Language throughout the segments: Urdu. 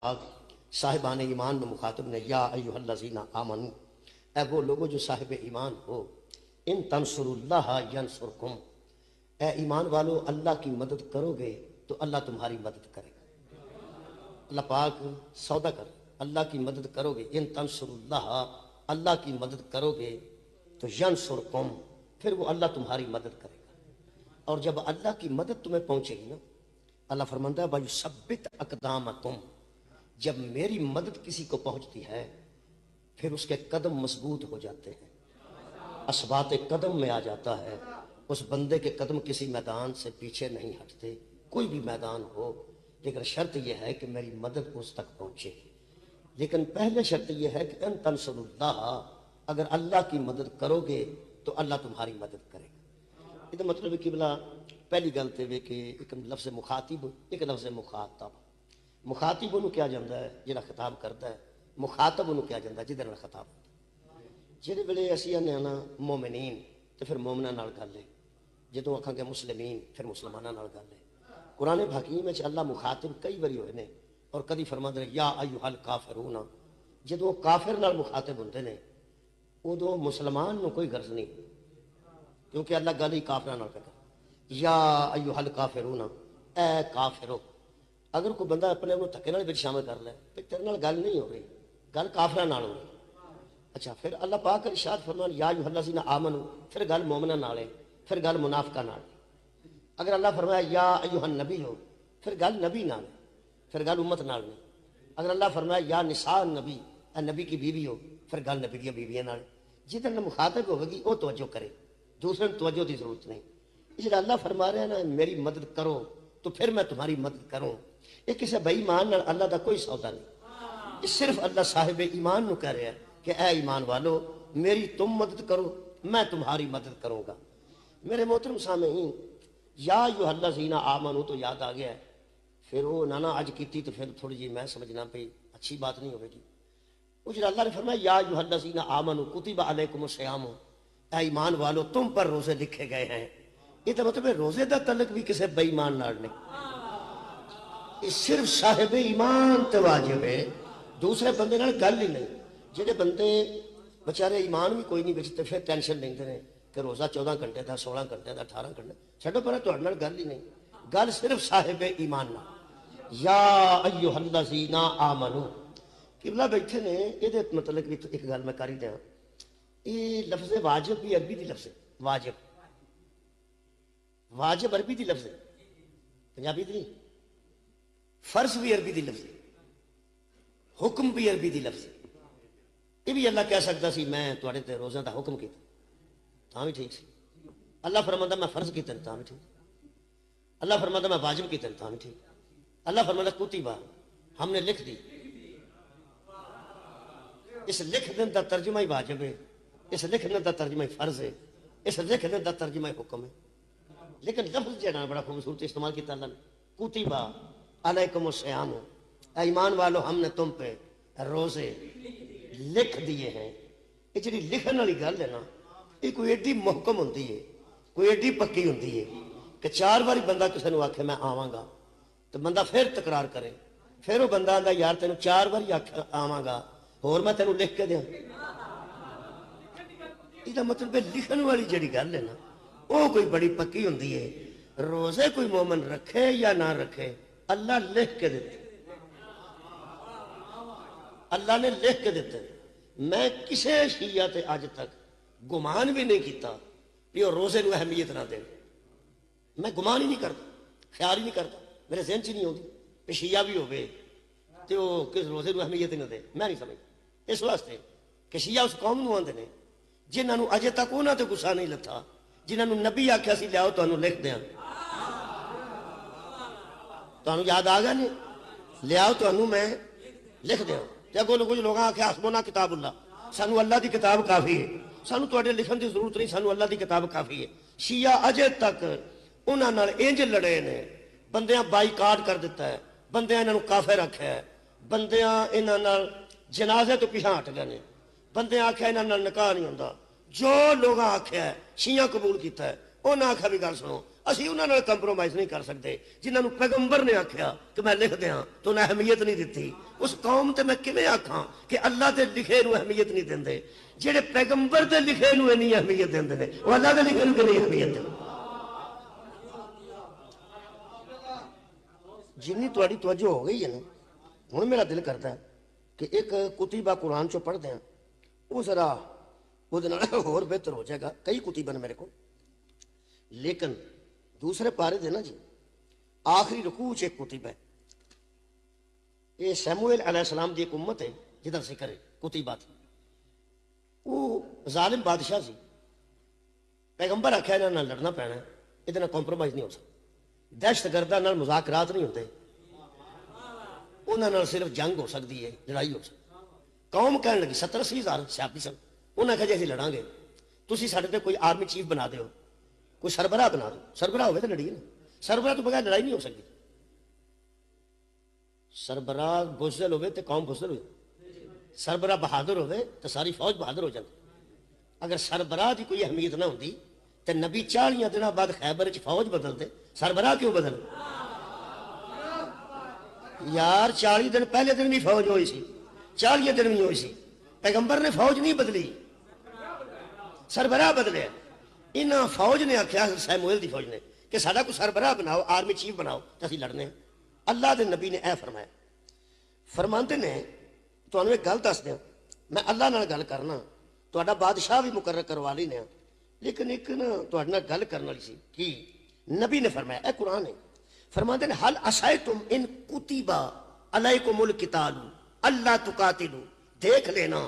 آگ صاحبان ایمان میں مخاطب نے یا ایھا الذین آمنو، اے وہ لوگوں جو صاحب ایمان ہو، ان تنصروا اللہ ینصرکم، اے ایمان والو اللہ کی مدد کرو گے تو اللہ تمہاری مدد کرے گا۔ اللہ پاک سودا کر، اللہ کی مدد کرو گے، ان تنصروا اللہ، اللہ کی مدد کرو گے تو ینصرکم، پھر وہ اللہ تمہاری مدد کرے گا۔ اور جب اللہ کی مدد تمہیں پہنچے گی نا، اللہ فرماتا ہے وَيُثَبِّتْ أَقْدَامَكُمْ، جب میری مدد کسی کو پہنچتی ہے پھر اس کے قدم مضبوط ہو جاتے ہیں، اثبات قدم میں آ جاتا ہے، اس بندے کے قدم کسی میدان سے پیچھے نہیں ہٹتے، کوئی بھی میدان ہو، لیکن شرط یہ ہے کہ میری مدد اس تک پہنچے۔ لیکن پہلے شرط یہ ہے کہ ان تنصروا اللہ، اگر اللہ کی مدد کرو گے تو اللہ تمہاری مدد کرے گا۔ یہ مطلب ہے کہ بلا پہلی گل تے وے کہ ایک لفظ مخاطب، ایک لفظ مخاطب۔ مخاطب انہوں کیا جاندہ ہے جہاں خطاب کرتا ہے، مخاطب انہوں کیا جاندہ ہے جہاں خطاب ہوتا ہے۔ جہاں ویلے اسی آنے آنا مومنین تو پھر مومنہ نال گل ہے، جدوں آکھاں گے مسلمین پھر مسلمانہ نال گل ہے۔ قرآن حکیم میں اللہ مخاطب کئی باری ہوئے نے، اور کدی فرماتے ہیں یا ایھا الکافرون، جدوں کافر نال مخاطب ہوندے نے ادوں مسلمان نو کوئی غرض نہیں، کیونکہ اللہ گل ہی کافراں نال کردا، یا ایھا الکافرون، اے کافرو۔ اگر کوئی بندہ اپنے آپ کو دھکے نال وچ شامل کر لے کہ تیرے نال گل نہیں ہو رہی، گل کافراں نال ہو رہی، اچھا پھر اللہ پاک کا ارشاد فرمان یا ایھا الذین آمنو، پھر گل مومناں نال ہے، پھر گل منافقاں نال۔ اگر اللہ فرمایا یا ایھا النبی ہو، پھر گل نبی نال، پھر گل امت نال نہیں۔ اگر اللہ فرمایا یا نساء النبی، اے نبی کی بیوی ہو، پھر گل نبی کی بیویاں نال۔ جدھر مخاطب ہوگی وہ توجہ کرے، دوسرے توجہ کی ضرورت نہیں۔ اس لیے اللہ فرما رہے ہیں نا میری مدد کرو تو پھر میں تمہاری مدد کروں۔ یہ کسی بے ایمان نال اللہ دا کوئی سودا نہیں، یہ صرف اللہ صاحب ایمان نو کہہ رہا ہے کہ اے ایمان والو میری تم مدد کرو میں تمہاری مدد کروں گا۔ میرے محترم سامعین، یا ایھا الذین آمنو تو یاد آ گیا ہے، پھر وہ نانا اج کیتی تو پھر تھوڑی جی میں سمجھنا پئی اچھی بات نہیں ہوئے گی۔ وہ جو اللہ نے فرمایا یا ایھا الذین آمنو کتب علیکم الصیام، اے ایمان والو تم پر روزے لکھے گئے ہیں۔ یہ تو مطلب ہے روزے دا تعلق بھی کسی بے ایمان نال نہیں، یہ صرف صاحب ایمان تے واجب ہے، دوسرے بندے نال گل ہی نہیں۔ جہے بندے بچارے ایمان بھی کوئی نہیں بچتے پھر ٹینشن لیندے نے کہ روزہ 14 گھنٹے دا 16 گھنٹے دا 18 گھنٹے، چھڈو پر تہاڈے نال گل ہی نہیں، گل صرف صاحب ایمان نال۔ یا ایھا الذین آمنو، قبلہ بیٹھے نے یہ مطلب بھی ایک گل میں کر ہی دیا، یہ لفظ واجب بھی عربی دی لفظ ہے، واجب، واجب عربی دی لفظ ہے، پنجابی دی نہیں۔ فرض بھی عربی دی لفظ ہے، حکم بھی عربی دی لفظ ہے۔ یہ بھی اللہ کہہ سکتا سی میں تواڈے تے روزہ دا حکم کیتا تاں بھی ٹھیک سی، اللہ فرماتا میں فرض کیتا تاں بھی ٹھیک، اللہ فرماتا میں واجب کیتا تاں بھی ٹھیک، اللہ فرماتا کتبہ ہم نے لکھ دی۔ اس لکھ دن دا ترجمہ ہی واجب ہے، اس لکھنے دا ترجمہ ہی فرض ہے، اس لکھنے دا ترجمہ ہی حکم ہے۔ لیکن لفظ جہاں بڑا خوبصورت استعمال کیا اللہ نے، کتبہ علیکم الصیام، اے ایمان والو ہم نے تم پہ روزے لکھ دیے ہیں۔ یہ جی لکھن والی گل ہے نا، یہ کوئی ایڈی محکم ہوتی ہے، کوئی ایڈی پکی ہوتی ہے کہ 4 باری بندہ کسی نے آکھے میں آواں گا تو بندہ پھر تکرار کرے، پھر وہ بندہ آندا یار تینوں 4 باری آواں گا اور میں تینوں لکھ کے دیاں۔ یہ مطلب لکھن والی جڑی گل ہے نا وہ کوئی بڑی پکی ہوتی ہے۔ روزے کوئی مومن رکھے یا نہ رکھے اللہ لکھ کے دیتے، اللہ نے لکھ کے دیتے۔ میں کسی شیعہ تے اج تک گمان بھی نہیں کیتا کہ وہ روزے نو اہمیت نہ دے، میں گمان ہی نہیں کرتا، خیال ہی نہیں کرتا، میرے ذہن چ نہیں ہوتی کہ شیعہ بھی ہوئے تو وہ کس روزے نو اہمیت نہ دے، میں نہیں سمجھتا۔ اس واسطے کہ شیعہ اس قوم نو آندے نے جنہاں نو اجے تک انہاں تے غصہ نہیں لتھا، جنہاں نو نبی آکھیا سی لیاؤ تانوں لکھ دیاں، تانوں یاد آ گیا نہیں، لیاؤ تانوں میں لکھ دیاں۔ تے اگوں کچھ لوگاں آکھیا حسبنا کتاب اللہ، سانو اللہ دی کتاب کافی ہے، سانو تواڈے لکھن دی ضرورت نہیں، سانو اللہ دی کتاب کافی ہے۔ شیعہ اجے تک انہاں نال انج لڑے نے، بندیاں بائیکاٹ کر دیتا ہے، بندیاں انہاں نو کافر آکھیا ہے، بندیاں انہاں نال جنازے تو پیچھے ہٹ گئے نے، بندیاں آکھیا انہاں نال نکاح نہیں ہوندا۔ جو لوگاں آکھیا ہے شیعہ قبول کیتا ہے، انہاں آکھیا بھی گل سنو اسی انہاں نال کمپرومائز نہیں کر سکتے جنہاں نو پیغمبر نے آکھیا کہ میں لکھ دیاں تو انہیں اہمیت نہیں دیتی. اس قوم تے میں کیویں آکھاں کہ اللہ دے لکھے نو اہمیت نہیں دیندے؟ جڑے پیغمبر دے لکھے نو نہیں اہمیت دیندے نے وہ اللہ دے لکھے نو نہیں اہمیت دیندے. جنی تہاڈی توجہ ہو گئی ہے نا ہن میرا دل کرتا ہے کہ ایک کتیبہ قرآن چوں پڑھ دیاں وہ ذرا وہ اور بہتر ہو جائے گا. کئی کتیبہ نے میرے کو لیکن دوسرے پارے دے نا جی آخری رکوع چ ایک کتیبہ ہے. یہ سیموئیل علیہ السلام دی ایک امت ہے جدھر ذکر ہے کتیبہ تھی. وہ ظالم بادشاہ سی. پیغمبر آخیا انہاں نال لڑنا پینا ہے یہ نال کمپرومائز نہیں ہو سکتا. دہشت گرداں نال مذاکرات نہیں ہوتے انہاں نال صرف جنگ ہو سکتی ہے لڑائی ہو سکتی. قوم کہنے لگی 70-80 ہزار سیاپی سن. انہاں کہا جی اسی لڑاں گے تسی ساڈے تے کوئی آرمی چیف بنا دیو کوئی سربراہ بنا دو. سربراہ ہوئے تو لڑیے نا. سربراہ تو بغیر لڑائی نہیں ہو سکتی. سربراہ بزدل ہوئے تو قوم بزدل ہو جائے. سربراہ بہادر ہوئے تو ساری فوج بہادر ہو جاتی. اگر سربراہ کی کوئی اہمیت نہ ہوتی تو نبی 40 دنوں بعد خیبر چ فوج بدلتے. سربراہ کیوں بدل یار 40 دن پہلے دن بھی فوج ہوئی سی 40 دن بھی ہوئی سی. پیغمبر نے فوج نہیں بدلی سربراہ بدلے. انہاں فوج نے آخیا سیموئیل دی فوج نے کہ ساڈا کوئی سربراہ بناؤ آرمی چیف بناؤ تو اسی لڑنے ہیں. اللہ دے نبی نے اے فرمایا فرماندے نے تانوں ایک گل دس دیاں میں اللہ نال گل کرنا تہاڈا بادشاہ بھی مقرر کروا لینا لیکن ایک نا تہاڈے نال گل کرن والی سی. کی نبی نے فرمایا اے قرآن ہے فرماندے نے حل عصیتم ان کتب علیکم القتال اللہ تقاتلوا. دیکھ لینا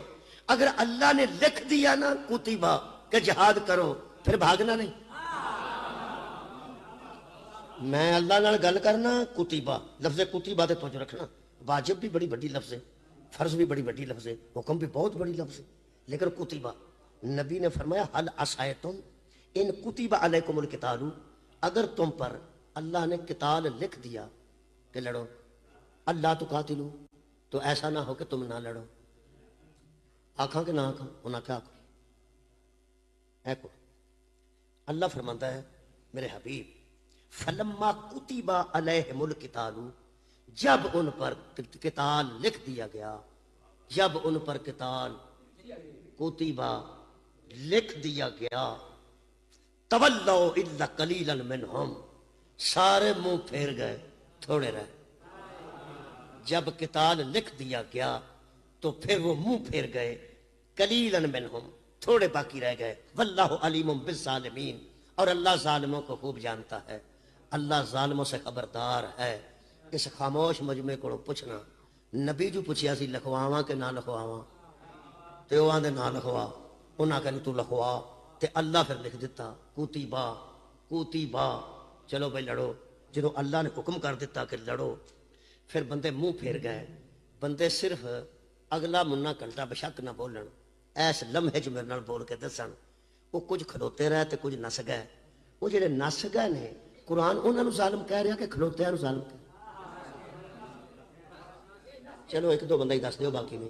اگر اللہ نے لکھ دیا نا کتبہ کہ جہاد کرو پھر بھاگنا نہیں. میں اللہ نال گل کرنا کتبہ لفظ کتبہ تے توجہ رکھنا. واجب بھی بڑی بڑی لفظ ہے فرض بھی بڑی بڑی لفظ ہے حکم بھی بہت بڑی لفظ ہے لیکن کتبہ نبی نے فرمایا حل عصیتم ان کتب علیکم القتال اگر تم پر اللہ نے قتال لکھ دیا کہ لڑو اللہ تقاتلوا تو ایسا نہ ہو کہ تم نہ لڑو. آکھاں کہ نہ آکھاں انہاں کیا آکھو اے کو اللہ فرماتا ہے میرے حبیب فلما کتب علیہم القتال جب ان پر قتال لکھ دیا گیا جب ان پر قتال کتبہ لکھ دیا گیا تولوا الا قلیلا منہم سارے منہ پھیر گئے تھوڑے رہے. جب قتال لکھ دیا گیا تو پھر وہ منہ پھیر گئے قلیلا منہم تھوڑے باقی رہ گئے. واللہ علیم بالظالمین اور اللہ ظالموں کو خوب جانتا ہے. اللہ ظالموں سے خبردار ہے. اس خاموش مجمع کو پوچھنا نبی جو پوچھیا سی لکھواواں کہ نہ لکھواواں تے وہ آندے نہ لکھوا انہاں کہنے تو لکھوا تے اللہ پھر لکھ دیتا کتبہ کتبہ. چلو بھائی لڑو. جدوں اللہ نے حکم کر دیتا کہ لڑو پھر بندے منہ پھیر گئے. بندے صرف اگلا منا گھنٹہ بشک نہ بولن ایس لمحے چ میرے نال بول کے دسن. وہ کچھ کھلوتے رہے تے کچھ نس گئے. وہ جڑے نس گئے نے قرآن انہاں نوں ظالم کہہ رہا کہ کھلوتیاں نوں ظالم کہہ. چلو ایک دو بندہ ہی دس دیو باقی نہیں.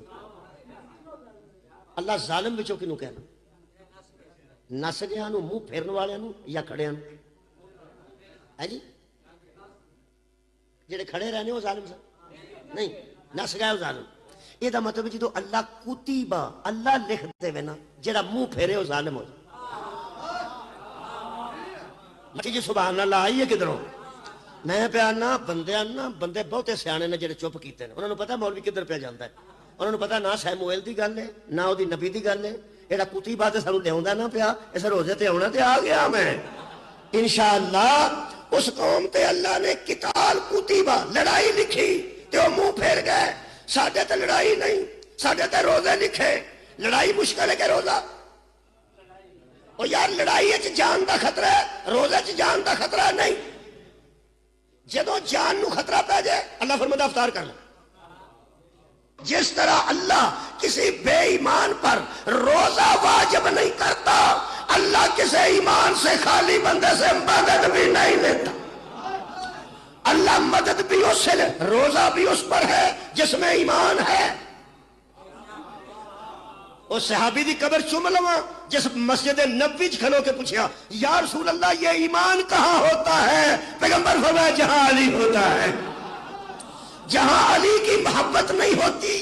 اللہ ظالم وچوں کنوں کہنا نس گیا نوں منہ پھیرن والے نوں یا کھڑیاں نوں ہے جی جڑے کھڑے رہنے وہ ظالم سن نہیں نس گئے وہ ظالم. یہ دا مطلب جدو اللہ کتبہ اللہ لکھ دے وے نا جڑا منہ پھیرے وہ ظالم ہو جائے. مچی جی سبحان اللہ آئیے کدھروں میں پیانا بندے بہتے سیانے نے جڑے چپ کیتے ہیں. انہوں نے پتا مولوی کدھر پہ جاتا ہے. انہوں نے پتا نہ سیموئیل دی گل ہے نہ وہ نبی دی گل ہے. یہ کتبہ تے سانوں لیا نہ پیا اس روزے تے آنا تے آ گیا میں انشاءاللہ. اس قوم تے اللہ نے قتال کتبہ لڑائی لکھی تے وہ منہ پھیر گئے. ساڈے تے لڑائی نہیں ساڈے تے روزے لکھے. لڑائی مشکل ہے کہ روزہ او یار لڑائی وچ جان دا خطرہ ہے روزے وچ جان دا خطرہ نہیں. جدو جان نو خطرہ پہ جائے اللہ فرماتا افطار کر لے. جس طرح اللہ کسی بے ایمان پر روزہ واجب نہیں کرتا اللہ کسی ایمان سے خالی بندے سے مدد بھی نہیں لیتا. اللہ مدد بھی اس سے لے روزہ بھی اس پر ہے جس میں ایمان ہے. وہ صحابی دی قبر چوم لواں جس مسجد نبوی چ کھلو کے پوچھا یا رسول اللہ یہ ایمان کہاں ہوتا ہے؟ پیغمبر فرمایا جہاں علی ہوتا ہے۔ جہاں علی کی محبت نہیں ہوتی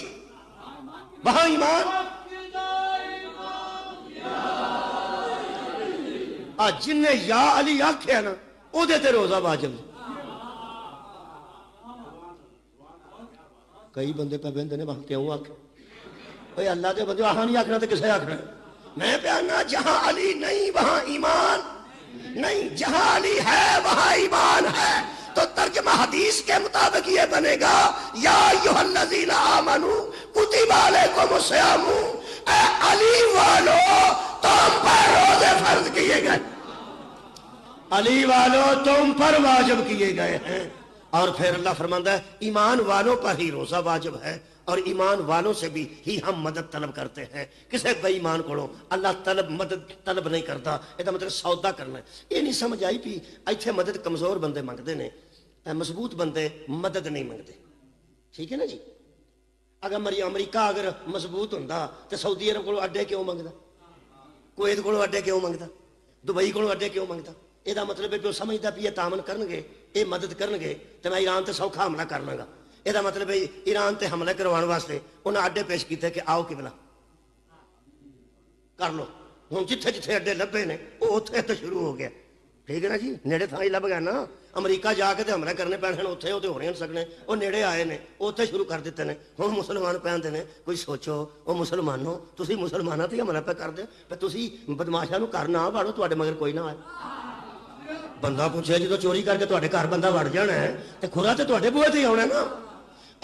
وہاں ایمان جن نے یا علی آکھیا نا او دے تے روزہ واجب۔ کئی بندے پہ بہندے نے وہاں کیوں آکھے اوے اللہ دے بندے آہاں نہیں آکھنا تے کسے آکھنا؟ میں پیانا جہاں علی نہیں وہاں ایمان نہیں، جہاں علی ہے وہاں ایمان ہے۔ تو ترجمہ حدیث کے مطابق یہ بنے گا یا ایھا الذین آمنوا کتب علیکم الصیام، اے علی والو تم پر روزے فرض کیے گئے، علی والو تم پر واجب کیے گئے ہیں۔ اور پھر اللہ فرماتا ہے ایمان والوں پر ہی روزہ واجب ہے، اور ایمان والوں سے بھی ہی ہم مدد طلب کرتے ہیں۔ کسے بے ایمان کو اللہ مدد طلب نہیں کرتا، یہ مطلب سودا کرنا ہے۔ یہ نہیں سمجھ آئی بھی ایتھے مدد کمزور بندے منگتے ہیں، مضبوط بندے مدد نہیں منگتے، ٹھیک ہے نا جی؟ اگر امریکہ اگر مضبوط ہوتا تو سعودی عرب کو اڈے کیوں منگتا، کویت کو اڈے کیوں منگتا، دبئی کو اڈے کیوں منگتا؟ یہ مطلب ہے کہ وہ سمجھتا بھی یہ تعاون کرنگے، یہ مدد کرنگے تو میں ایران تے سوکھا حملہ کرنا گا۔ یہ مطلب ہے ایران تے حملہ کروان واسطے انہیں اڈے پیش کیتے کہ آؤ قبلہ کر لو۔ ہوں جتھے جتھے اڈے لبے نے وہ اتنے تو شروع ہو گیا، ٹھیک ہے نا جی؟ نیڑے تھان ہی لب گیا نا، امریکہ جا کے حملے کرنے پینے اتنے وہ تو ہو نہیں سکنے، وہ نیڑے آئے نے اتنے شروع کر دیتے ہیں۔ ہوں مسلمان پہنتے ہیں، کوئی سوچو وہ مسلمانوں تسی مسلمانوں تے حملہ پہ کر دے تسی بدماشاں نوں گھر نہ واڑو، تواڈے مگر کوئی نہ آئے۔ بندہ پوچھے جدو چوری کر کے تواڈے گھر بندہ وڑ جانا ہے تو کھرا تو تواڈے بوئے تے ہی آنا نا۔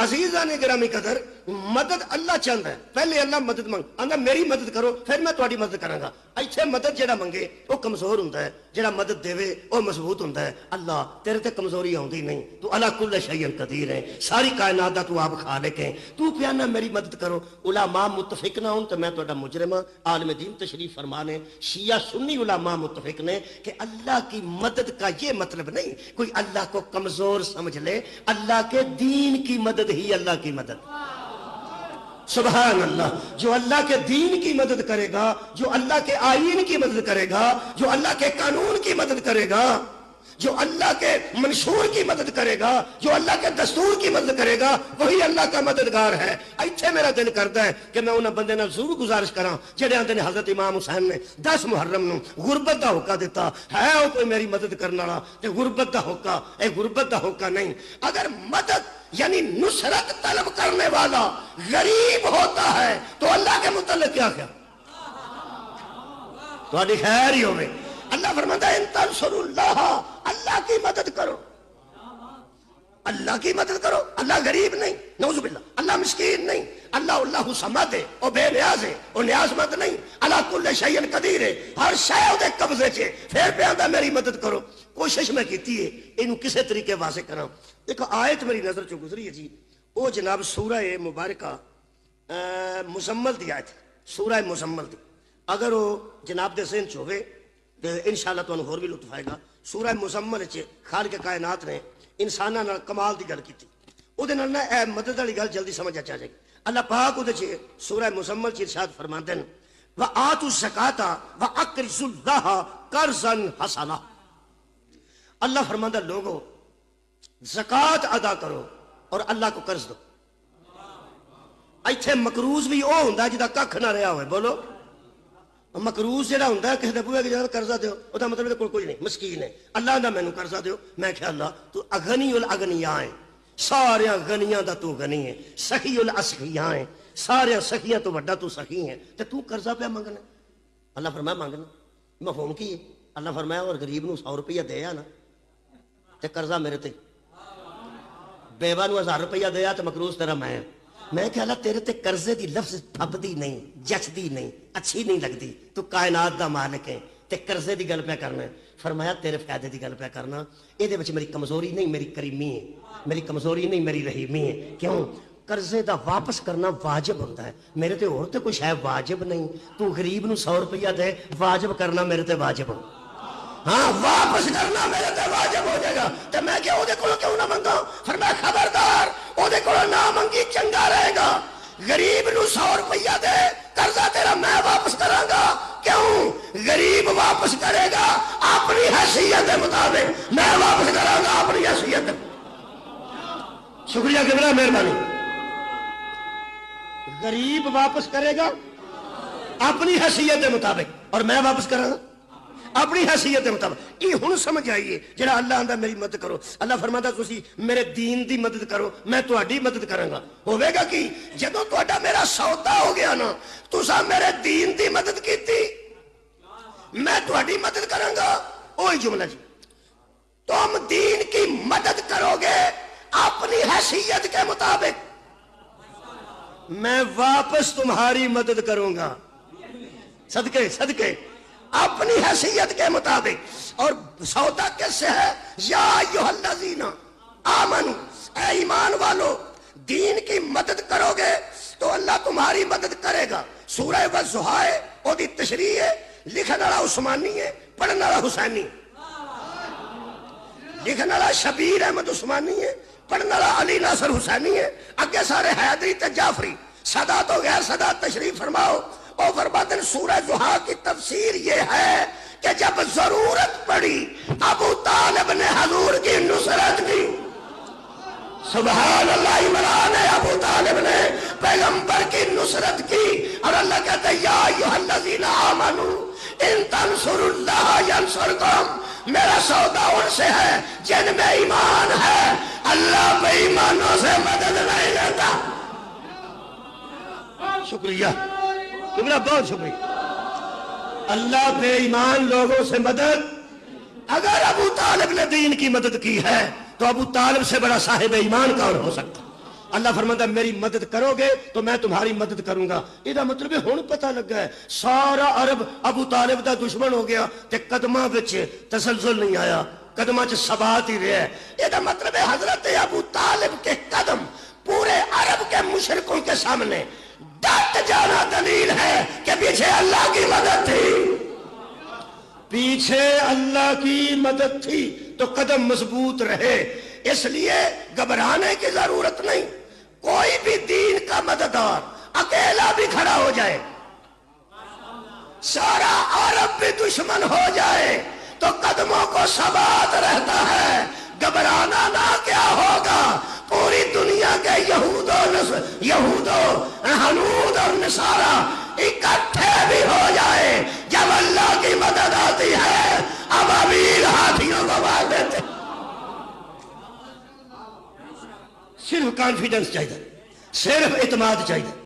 عزیزاں نے گرامی قدر مدد اللہ چاہتا ہے، پہلے اللہ مدد منگ آندا میری مدد کرو پھر میں تواڈی مدد کراں گا۔ ایتھے مدد جڑا منگے وہ کمزور ہوندا ہے، جڑا مدد دے وہ مضبوط ہوندا ہے۔ اللہ تیرے تے کمزوری آوندی نہیں، تو علی کل شیء قدیر ہے، ساری کائنات دا تو آپ خالق ہے، تو پیانا میری مدد کرو۔ علماء متفق نہ ہون تو میں تہاڈا مجرم ہاں۔ عالم دین تشریف فرما نے شیعہ سنی علماء متفق نے کہ اللہ کی مدد کا یہ مطلب نہیں کوئی اللہ کو کمزور سمجھ لے، اللہ کے دین کی مدد ہی اللہ کی مدد۔ سبحان اللہ، جو اللہ کے دین کی مدد کرے گا، جو اللہ کے آئین کی مدد کرے گا، جو اللہ کے قانون کی مدد کرے گا، جو اللہ کے منشور کی مدد کرے گا، جو اللہ کے دستور کی مدد کرے گا، وہی اللہ کا مددگار ہے۔ ایتھے میرا دل کرتا ہے کہ میں انہاں بندے نال ضرور گزارش کراں جڑے آندے نے حضرت امام حسین نے 10 محرم نو غربت دا ہوکا دیتا ہے، او کوئی میری مدد کرن والا تے غربت دا ہوکا، اے غربت دا ہوکا نہیں۔ اگر مدد یعنی نصرت طلب کرنے والا غریب ہوتا ہے تو اللہ کے متعلق کیا کیا تہاڈی خیر ہی ہوے۔ اللہ فرماتا ہے ان تنصروا اللہ، اللہ کی مدد کرو، اللہ کی مدد کرو۔ اللہ غریب نہیں، نعوذ باللہ، اللہ مسکین نہیں، اللہ صمد ہے، وہ بے نیاز ہے، وہ نیاز مند نہیں، علی کل شیء قدیر ہے، ہر شے دے قبضے چ۔ پھر پہ آندا میری مدد کرو۔ کوشش میں کیتی ہے اینو کسے طریقے واضح کراں۔ ایک آیت میری نظر چ گزری ہے جی، وہ جناب سورہ مبارکہ مزمل دی آیت، سورہ مزمل دی، اگر وہ جناب دے ذہن چ ہوے تو انشاءاللہ تانوں ہور بھی لطف آئے گا۔ سورہ مزمل چ خالق کائنات نے انساناں نال کمال دی گل کیتی، او دے نال نا اے مدد والی گل جلدی سمجھ آ جائے گی۔ اللہ پاک او دے چ سورہ مزمل چ ارشاد فرماندے ہیں وآتوا الزکاۃ واقرضوا اللہ قرضا حسنا۔ اللہ فرماندا لوگو زکوٰۃ ادا کرو اور اللہ کو قرض دو۔ ایتھے مقروض بھی او ہوندا جدا ککھ نہ رہیا ہوئے، بولو مقروض جڑا ہوندا ہے کسی دے بوئے جڑا قرضہ دیو، او دا مطلب کوئی کوئی نہیں، مسکین ہے، اللہ دا مینوں قرضہ دیو۔ میں کہ اللہ تو اغنی الاغنیاء ہے، سارے غنیاں دا تو غنی ہے، سخی الاسخیاء ہے، سارے سخیاں تو بڑا تو سخی ہے، تے تو قرضہ پہ مانگنا۔ اللہ فرمایا مانگنا مفہوم کی ہے؟ اللہ فرمایا اور غریب نو 100 روپیہ دے نا تے قرضہ میرے تے، بیوہ نو 1000 روپیہ دیا تے مقروض تیرا میں کہ اللہ تیرے تے قرضے دی لفظ پھبدی نہیں، جچدی نہیں، اچھی نہیں لگدی، تو کائنات دا مالک ہے تے قرضے دی گل پہ کرنا ہے۔ فرمایا تیرے فائدے دی گل پہ کرنا، اے دے وچ میری کمزوری نہیں میری کریمی ہے، میری کمزوری نہیں میری رحیمی ہے۔ کیوں؟ قرضے دا واپس کرنا واجب ہوتا ہے، میرے تے اور تے کوئی شے واجب نہیں۔ تو غریب نو 100 روپیہ دے، واجب کرنا میرے تے واجب ہو، ہاں واپس کرنا میرے تے واجب ہو جائے گا۔ تے میں کہ او دے کولوں کیوں نہ منگا؟ فرمایا خبردار او دے کولوں نہ منگی چنگا رہے گا۔ غریب نو 100 روپیہ دے قرضہ تیرا میں واپس کراں گا. کیوں؟ غریب واپس کرے گا اپنی حیثیت کے مطابق، میں واپس کراں گا اپنی حیثیت. شکریہ قبلہ، مہربانی. غریب واپس کرے گا اپنی حیثیت کے مطابق اور میں واپس کراں گا اپنی حیثیت کے مطابق. یہ ہن سمجھ آئیے جڑا اللہ آندا میری مدد کرو. اللہ فرماتا تسی میرے دین دی مدد کرو، میں تہاڈی مدد کراں گا. ہوے گا کی جدوں تہاڈا میرا سودا ہو گیا نا، تساں میرے دین دی مدد کیتی، میں تہاڈی مدد کراں گا. وہی جملہ جی، تم دین کی مدد کرو گے اپنی حیثیت کے مطابق، میں واپس تمہاری مدد کروں گا صدقے صدقے اپنی حیثیت کے مطابق. اور سودا کس سے ہے؟ یا ایھا الذین آمنو، اے ایمان والو، دین کی مدد کرو گے تو اللہ تمہاری مدد کرے گا. سورہ والضحیٰ ہے، وہ دی تشریح ہے. لکھن والا عثمانی ہے، پڑھن والا حسینی. لکھن والا شبیر احمد عثمانی ہے، پڑھن والا علی ناصر حسینی ہے. اگے سارے حیدری تے جعفری. سادات و غیر سادات تشریف فرماؤ. اور فرماتے ہیں سورہ ضحیٰ کی تفسیر یہ ہے کہ جب ضرورت پڑی ابو طالب نے حضور کی نصرت کی. سبحان اللہ، عمران ابو طالب نے پیغمبر کی نصرت کی. اور اللہ کہتا ہے یا ایھا الذین آمنو ان تنصروا اللہ ینصرکم. میرا سودا ان سے ہے جن میں ایمان ہے، اللہ بے ایمانوں سے مدد نہیں لیتا. شکریہ تمہارا، بہت شکریہ. اللہ بے ایمان لوگوں سے مدد. اگر ابو طالب نے دین کی مدد کی ہے تو ابو طالب سے بڑا صاحب ایمان کون ہو سکتا؟ اللہ فرماتا ہے میری مدد کرو گے تو میں تمہاری مدد کروں گا. یہ مطلب ہن پتہ لگا ہے سارا عرب ابو طالب دا دشمن ہو گیا تے قدماں وچ تسلسل نہیں آیا، قدماں چ ثبات ہی رہا ہے. یہ مطلب ہے حضرت ابو طالب کے قدم پورے عرب کے مشرکوں کے سامنے ڈٹ جانا دلیل ہے کہ پیچھے اللہ کی مدد تھی. پیچھے اللہ کی مدد تھی تو قدم مضبوط رہے. اس لیے گھبرانے کی ضرورت نہیں. کوئی بھی دین کا مددگار اکیلا بھی کھڑا ہو جائے، سارا عرب بھی دشمن ہو جائے تو قدموں کو ثبات رہتا ہے. گھبرانا نہ کیا ہوگا، پوری دنیا کے یہود و ہنود اور نصارا اکٹھے بھی ہو جائے، جب اللہ کی مدد آتی ہے ابابیل ہاتھیوں کو مار دیتے. صرف کانفیڈنس چاہیے، صرف اعتماد چاہیے.